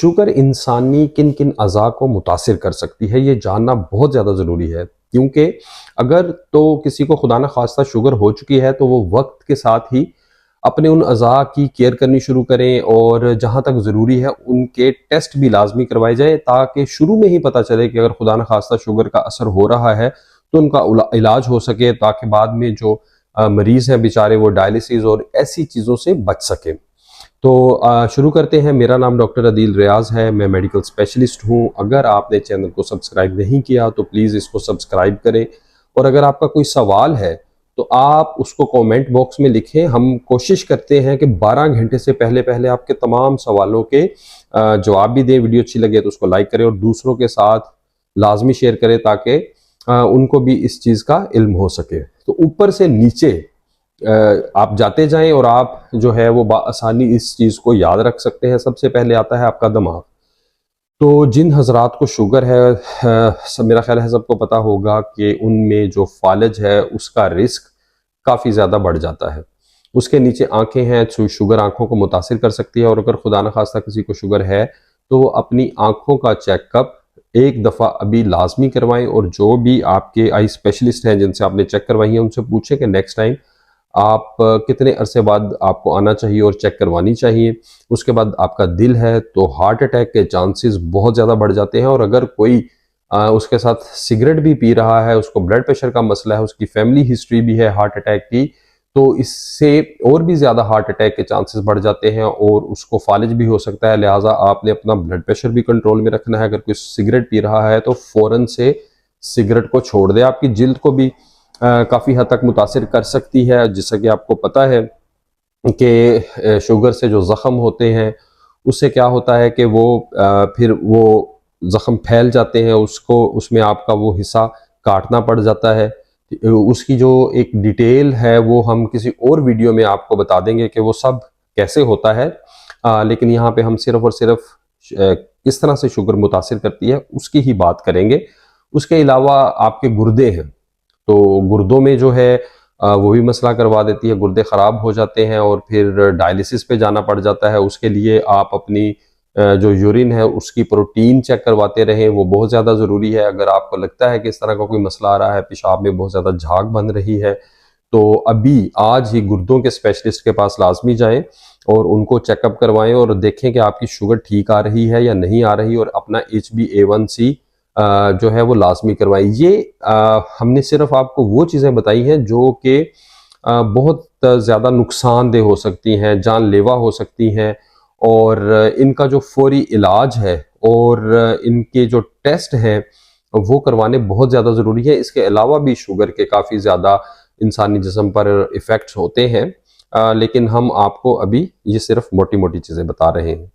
Sugar इंसानी किन किन अज़ा को मुतासिर कर सकती है, ये जानना बहुत ज़्यादा ज़रूरी है। क्योंकि अगर तो किसी को खुदा न खास्ता शुगर हो चुकी है तो वो वक्त के साथ ही अपने उन अज़ा की केयर करनी शुरू करें और जहाँ तक ज़रूरी है उनके टेस्ट भी लाजमी करवाए जाए, ताकि शुरू में ही पता चले कि अगर खुदा न खास्ता शुगर का असर हो रहा है तो उनका इलाज हो सके, ताकि बाद में जो मरीज़ हैं बेचारे वो डायलिसिस और ऐसी चीज़ों से बच सकें। तो शुरू करते हैं। मेरा नाम डॉक्टर अदील रियाज़ है, मैं मेडिकल स्पेशलिस्ट हूँ। अगर आपने चैनल को सब्सक्राइब नहीं किया तो प्लीज़ इसको सब्सक्राइब करें, और अगर आपका कोई सवाल है तो आप उसको कमेंट बॉक्स में लिखें। हम कोशिश करते हैं कि 12 घंटे से पहले पहले आपके तमाम सवालों के जवाब भी दें। वीडियो अच्छी लगे तो उसको लाइक करें और दूसरों के साथ लाजमी शेयर करें, ताकि उनको भी इस चीज़ का इल्म हो सके। तो ऊपर से नीचे आप जाते जाएं और आप जो है वो आसानी इस चीज़ को याद रख सकते हैं। सबसे पहले आता है आपका दिमाग। तो जिन हजरात को शुगर है, मेरा ख्याल है सबको पता होगा कि उनमें जो फालज है उसका रिस्क काफ़ी ज़्यादा बढ़ जाता है। उसके नीचे आंखें हैं, तो शुगर आंखों को मुतासिर कर सकती है, और अगर खुदा न खास्ता किसी को शुगर है तो वो अपनी आंखों का चेकअप एक दफ़ा अभी लाजमी करवाएं, और जो भी आपके आई स्पेशलिस्ट हैं जिनसे आपने चेक करवाई है उनसे पूछें कि नेक्स्ट टाइम आप कितने अरसे बाद आपको आना चाहिए और चेक करवानी चाहिए। उसके बाद आपका दिल है तो हार्ट अटैक के चांसेस बहुत ज़्यादा बढ़ जाते हैं, और अगर कोई उसके साथ सिगरेट भी पी रहा है, उसको ब्लड प्रेशर का मसला है, उसकी फैमिली हिस्ट्री भी है हार्ट अटैक की, तो इससे और भी ज़्यादा हार्ट अटैक के चांसेस बढ़ जाते हैं और उसको फालिज भी हो सकता है। लिहाजा आपने अपना ब्लड प्रेशर भी कंट्रोल में रखना है। अगर कोई सिगरेट पी रहा है तो फ़ौरन से सिगरेट को छोड़ दे। आपकी जिल्द को भी काफ़ी हद तक मुतासिर कर सकती है। जैसा कि आपको पता है कि शुगर से जो ज़ख़म होते हैं उससे क्या होता है कि वो फिर वो ज़ख़म फैल जाते हैं, उसको उसमें आपका वो हिस्सा काटना पड़ जाता है। उसकी जो एक डिटेल है वो हम किसी और वीडियो में आपको बता देंगे कि वो सब कैसे होता है। लेकिन यहाँ पे हम सिर्फ़ और सिर्फ किस तरह से शुगर मुतासिर करती है उसकी ही बात करेंगे। उसके अलावा आपके गुर्दे हैं, तो गुर्दों में जो है वो भी मसला करवा देती है, गुर्दे ख़राब हो जाते हैं और फिर डायलिसिस पे जाना पड़ जाता है। उसके लिए आप अपनी जो यूरिन है उसकी प्रोटीन चेक करवाते रहें, वो बहुत ज़्यादा ज़रूरी है। अगर आपको लगता है कि इस तरह का कोई मसला आ रहा है, पेशाब में बहुत ज़्यादा झाग बन रही है, तो अभी आज ही गुर्दों के स्पेशलिस्ट के पास लाजमी जाएं और उनको चेकअप करवाएं और देखें कि आपकी शुगर ठीक आ रही है या नहीं आ रही, और अपना HbA1c जो है वो लाजमी करवाएं। ये हमने सिर्फ आपको वो चीज़ें बताई हैं जो कि बहुत ज़्यादा नुकसानदेह हो सकती हैं, जानलेवा हो सकती हैं, और इनका जो फौरी इलाज है और इनके जो टेस्ट हैं वो करवाने बहुत ज़्यादा ज़रूरी है। इसके अलावा भी शुगर के काफ़ी ज़्यादा इंसानी जिस्म पर इफ़ेक्ट्स होते हैं, लेकिन हम आपको अभी ये सिर्फ मोटी मोटी चीज़ें बता रहे हैं।